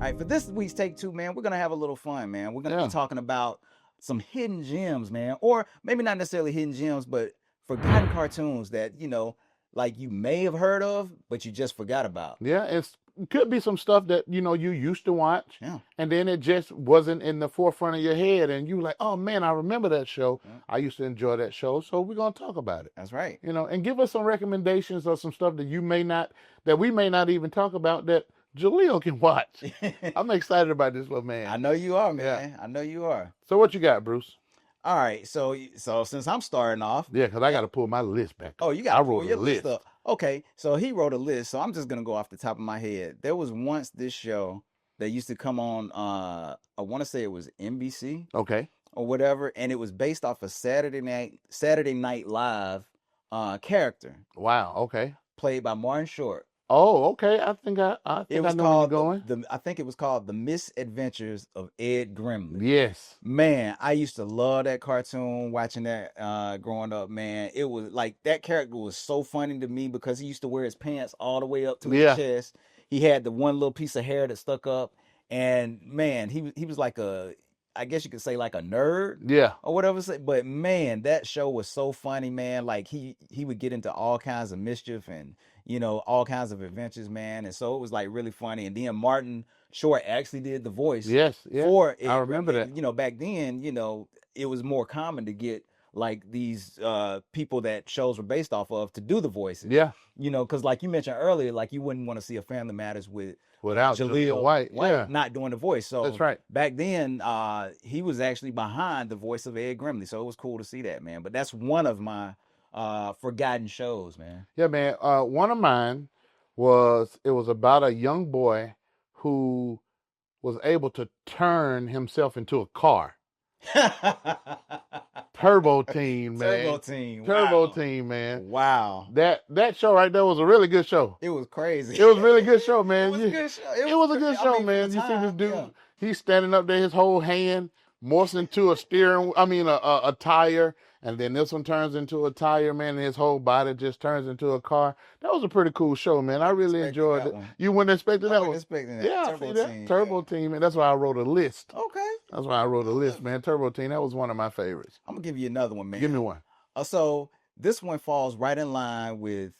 right, for this week's Take Two, man, we're gonna have a little fun, man. We're gonna be talking about some hidden gems, man, or maybe not necessarily hidden gems, but forgotten cartoons that like you may have heard of, but you just forgot about. Yeah, it could be some stuff that you used to watch, Yeah. and then it just wasn't in the forefront of your head, and you like, oh man, I remember that show. Yeah. I used to enjoy that show, so we're gonna talk about it. That's right. And give us some recommendations or some stuff that we may not even talk about that Jaleel can watch. I'm excited about this little man. I know you are, man. I know you are. So what you got, Bruce? All right, so since I'm starting off, Yeah, because I got to pull my list back. oh, you got to pull wrote your a list list. up. Okay, so he wrote a list, so I'm just gonna go off the top of my head. There was once this show that used to come on. I want to say it was NBC. Okay. Or whatever, and it was based off a Saturday Night Live character. Wow. Okay. Played by Martin Short. Oh, okay. I think I know where you're going. I think it was called The Misadventures of Ed Grimley. Yes. Man, I used to love that cartoon, watching that growing up, man. It was like that character was so funny to me because he used to wear his pants all the way up to his chest. He had the one little piece of hair that stuck up, and man, he was like I guess you could say like a nerd. Yeah. Or whatever. But man, that show was so funny, man. Like he would get into all kinds of mischief and, all kinds of adventures, man. And so it was like really funny. And then Martin Short actually did the voice. Yes. Yeah. For it. I remember that. Back then, it was more common to get like these people that shows were based off of to do the voices. Yeah. Because like you mentioned earlier, like you wouldn't want to see a Family Matters without Jaleel White not doing the voice. So that's right. Back then, he was actually behind the voice of Ed Grimley. So it was cool to see that, man. But that's one of my forgotten shows, man. Yeah, man. One of mine was about a young boy who was able to turn himself into a car. Turbo Team, man. Turbo Team, man. Wow. That show right there was a really good show. It was crazy. It was a really good show, man. It was a good show. It was a good show, man. You see this dude? He's standing up there, his whole hand morphs into a tire, and then this one turns into a tire, man, and his whole body just turns into a car. That was a pretty cool show, man. I really enjoyed it. You wouldn't expect that one? I wasn't expecting that. Yeah, Turbo Team, and that's why I wrote a list. Okay. That's why I wrote a list, man. Turbo Team, that was one of my favorites. I'm going to give you another one, man. Give me one. So this one falls right in line with,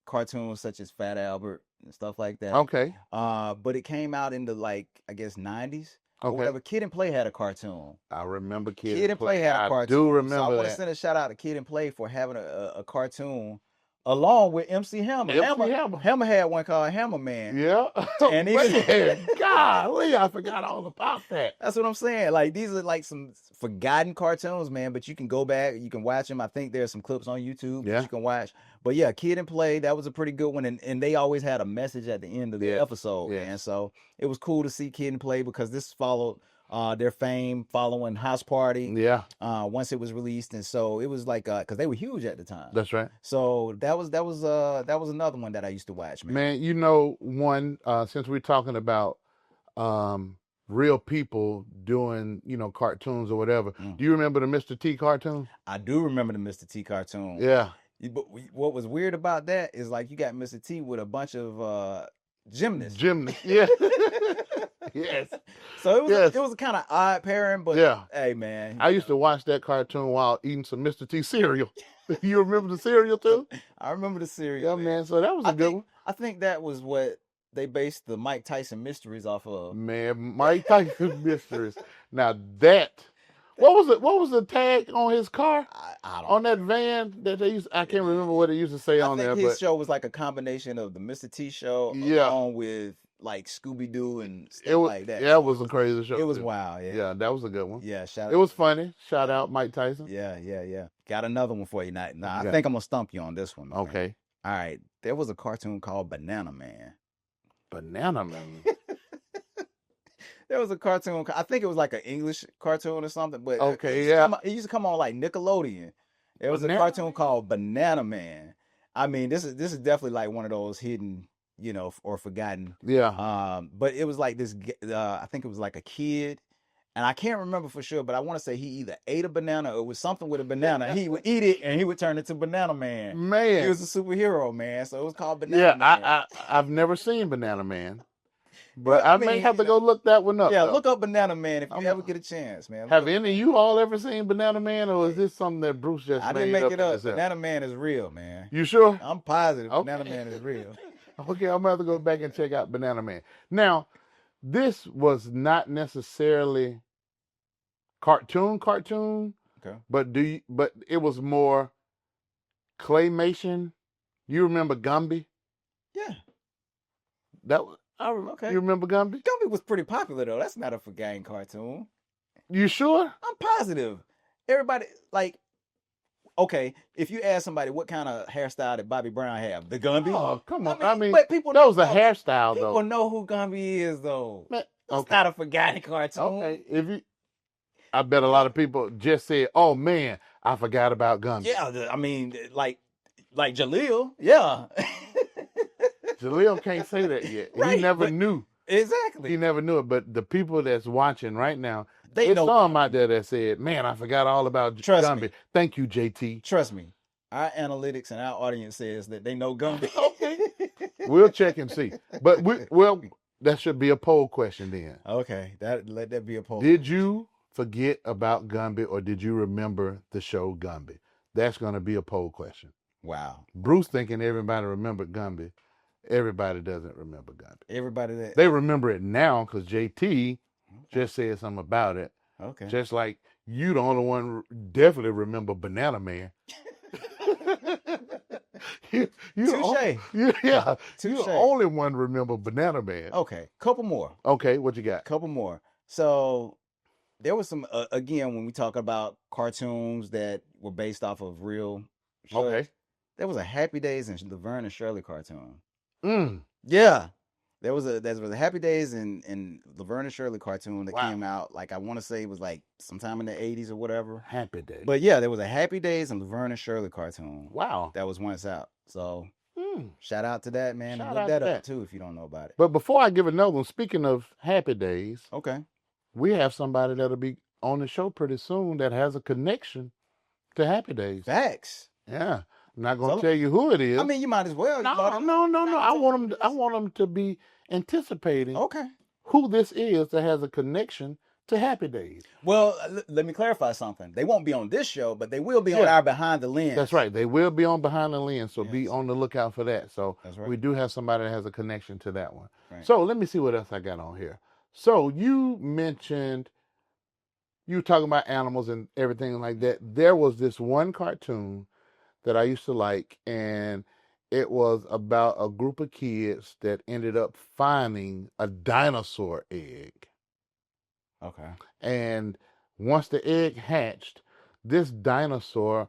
cartoons such as Fat Albert and stuff like that. Okay. But it came out in the, like, I guess, 90s. Okay. Whatever. Kid and Play had a cartoon. I remember Kid and Play had a cartoon. I do remember so I want that. to send a shout out to Kid and Play for having a cartoon along with MC Hammer. Hammer had one called Hammer Man. Yeah. And even golly, I forgot all about that. That's what I'm saying. Like, these are like some forgotten cartoons, man, but you can go back, you can watch them. I think there's some clips on YouTube that you can watch. But yeah, Kid and Play, that was a pretty good one. And they always had a message at the end of the episode. Yeah. And so it was cool to see Kid and Play because this followed their fame following House Party. Yeah. Once it was released. And so it was like, because they were huge at the time. That's right. So that was another one that I used to watch, man. Man, one, since we're talking about real people doing, cartoons or whatever. Do you remember the Mr. T cartoon? I do remember the Mr. T cartoon. Yeah. But what was weird about that is like you got Mr. T with a bunch of gymnasts. Yeah. Yes. So it was a kind of odd pairing, but hey, man. I used to watch that cartoon while eating some Mr. T cereal. You remember the cereal too? I remember the cereal. Yeah, man. So that was a good one. I think that was what they based the Mike Tyson Mysteries off of. Man, Mike Tyson Mysteries. Now that, what was the tag on his car? I don't on that van that they used. I can't remember what it used to say on there. His show was like a combination of the Mr. T show, along with like Scooby Doo and stuff like that. Yeah, it was a crazy show. It was wild. Yeah, that was a good one. Yeah, it was funny. Shout out Mike Tyson. Yeah. Got another one for you now. I think I'm gonna stump you on this one. Okay. All right. There was a cartoon called Banana Man. Banana Man. There was a cartoon. I think it was like an English cartoon or something. But it used to come on like Nickelodeon. There was a cartoon called Banana Man. I mean, this is definitely like one of those hidden, or forgotten. Yeah. But it was like this. I think it was like a kid, and I can't remember for sure. But I want to say he either ate a banana or it was something with a banana. He would eat it and he would turn into Banana Man. Man, he was a superhero, man. So it was called Banana Man. I've never seen Banana Man. But I may have to go look that one up. Yeah, look up Banana Man if you ever get a chance, man. Have any of you all ever seen Banana Man, or is this something that Bruce just made up? I didn't make it up. Banana Man is real, man. You sure? I'm positive Banana Man is real. Okay, I'm going to have to go back and check out Banana Man. Now, this was not necessarily cartoon, okay, but it was more claymation. You remember Gumby? Yeah. Okay. You remember Gumby? Gumby was pretty popular though. That's not a forgotten cartoon. You sure? I'm positive. Everybody okay, if you ask somebody what kind of hairstyle did Bobby Brown have, the Gumby? Oh, come on. I mean but people that was a hairstyle though. People know who Gumby is though. It's not a forgotten cartoon. Okay, I bet a lot of people just said, "Oh man, I forgot about Gumby." Yeah, I mean, like Jaleel. Yeah. Jaleel can't say that yet. Right, he never knew. Exactly. He never knew it. But the people that's watching right now, there's some out there that said, "Man, I forgot all about Gumby." Thank you, JT. Trust me. Our analytics and our audience says that they know Gumby. Okay. We'll check and see. But that should be a poll question then. Okay. Let that be a poll. Did you forget about Gumby, or did you remember the show Gumby? That's going to be a poll question. Wow. Bruce thinking everybody remembered Gumby. Everybody doesn't remember Gumby. They remember it now because JT just said something about it. Okay. Just like you, the only one definitely remember Banana Man. Touche. You're the only one remember Banana Man. Okay. Couple more. Okay, what you got? Couple more. So there was some again when we talk about cartoons that were based off of real shows. Okay. There was a Happy Days and Laverne and Shirley cartoon. Yeah. There was a Happy Days and Laverne and Shirley cartoon that came out, like I want to say it was like sometime in the 80s or whatever. Happy Days. But yeah, there was a Happy Days and Laverne and Shirley cartoon. Wow. That was once out. So shout out to that, man. Look that up too if you don't know about it. But before I give another one, speaking of Happy Days, okay, we have somebody that'll be on the show pretty soon that has a connection to Happy Days. Facts. Yeah. I'm not going to tell you who it is. I mean, you might as well. No. I want them to be anticipating who this is that has a connection to Happy Days. Well, let me clarify something. They won't be on this show, but they will be on our Behind the Lens. That's right. They will be on Behind the Lens, so be on the lookout for that. So we do have somebody that has a connection to that one. Right. So let me see what else I got on here. So you mentioned, you were talking about animals and everything like that. There was this one cartoon that I used to like, and it was about a group of kids that ended up finding a dinosaur egg. Okay. And once the egg hatched, this dinosaur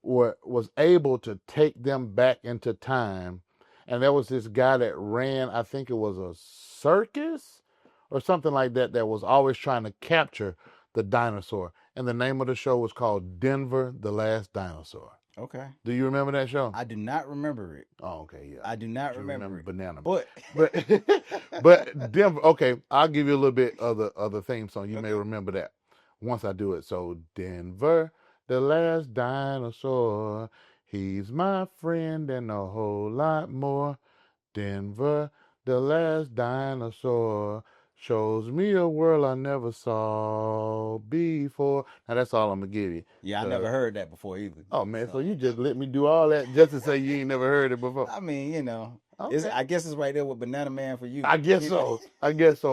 was able to take them back into time. And there was this guy that ran, I think it was a circus or something like that, that was always trying to capture the dinosaur. And the name of the show was called Denver, the Last Dinosaur. Okay. Do you remember that show? I do not remember it. Oh, okay, yeah. I do not remember it. Banana. But Denver. Okay, I'll give you a little bit of the theme song. You may remember that once I do it. So Denver, the last dinosaur, he's my friend and a whole lot more. Denver, the last dinosaur, shows me a world I never saw before. Now that's all I'm gonna give you. Yeah, I never heard that before either. Oh man, so you just let me do all that just to say you ain't never heard it before? I mean, you know, I guess it's right there with Banana Man for you. I guess so.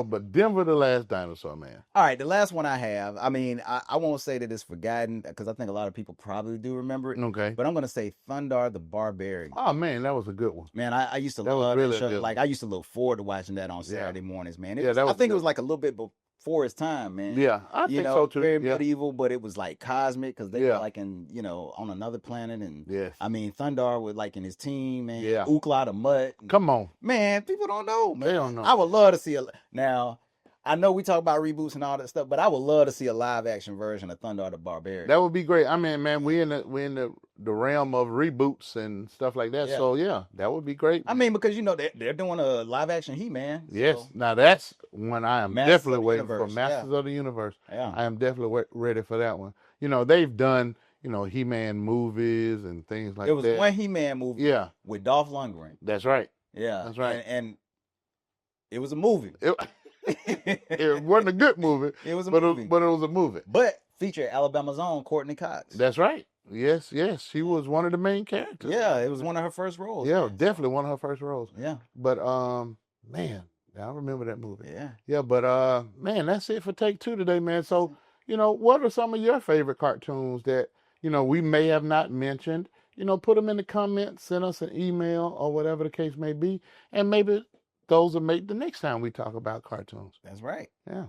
But Denver, the Last Dinosaur, man. All right, the last one I have. I mean, I won't say that it's forgotten because I think a lot of people probably do remember it. Okay. But I'm gonna say Thundarr the Barbarian. Oh man, that was a good one. Man, I used to love that show. Like I used to look forward to watching that on Saturday mornings, man. I think it was like a little bit before its time, man. Yeah, I think so too. Very medieval, but it was like cosmic because they were like in, on another planet. And I mean, Thundarr was like in his team, man. Yeah. Ookla the Mutt. Come on. Man, people don't know, man. They don't know. I would love to see now, I know we talk about reboots and all that stuff, but I would love to see a live action version of Thundarr the Barbarian. That would be great. I mean, man, we in the realm of reboots and stuff like that. Yeah. So yeah, that would be great. I mean, because they're doing a live action He-Man. Yes. So. Now that's when I am definitely waiting for Masters of the Universe. Yeah. I am definitely ready for that one. They've done He-Man movies and things like that. There was one He-Man movie. Yeah. With Dolph Lundgren. That's right. Yeah. That's right. And It was a movie. It wasn't a good movie. It was a movie. But it was a movie. But featured Alabama's own Courtney Cox. That's right. Yes. She was one of the main characters. Yeah, it was one of her first roles. Yeah, definitely one of her first roles. Yeah. But man, I remember that movie. Yeah. Yeah, but man, that's it for Take Two today, man. So, what are some of your favorite cartoons that, we may have not mentioned? Put them in the comments, send us an email or whatever the case may be. And maybe those will make the next time we talk about cartoons. That's right. Yeah.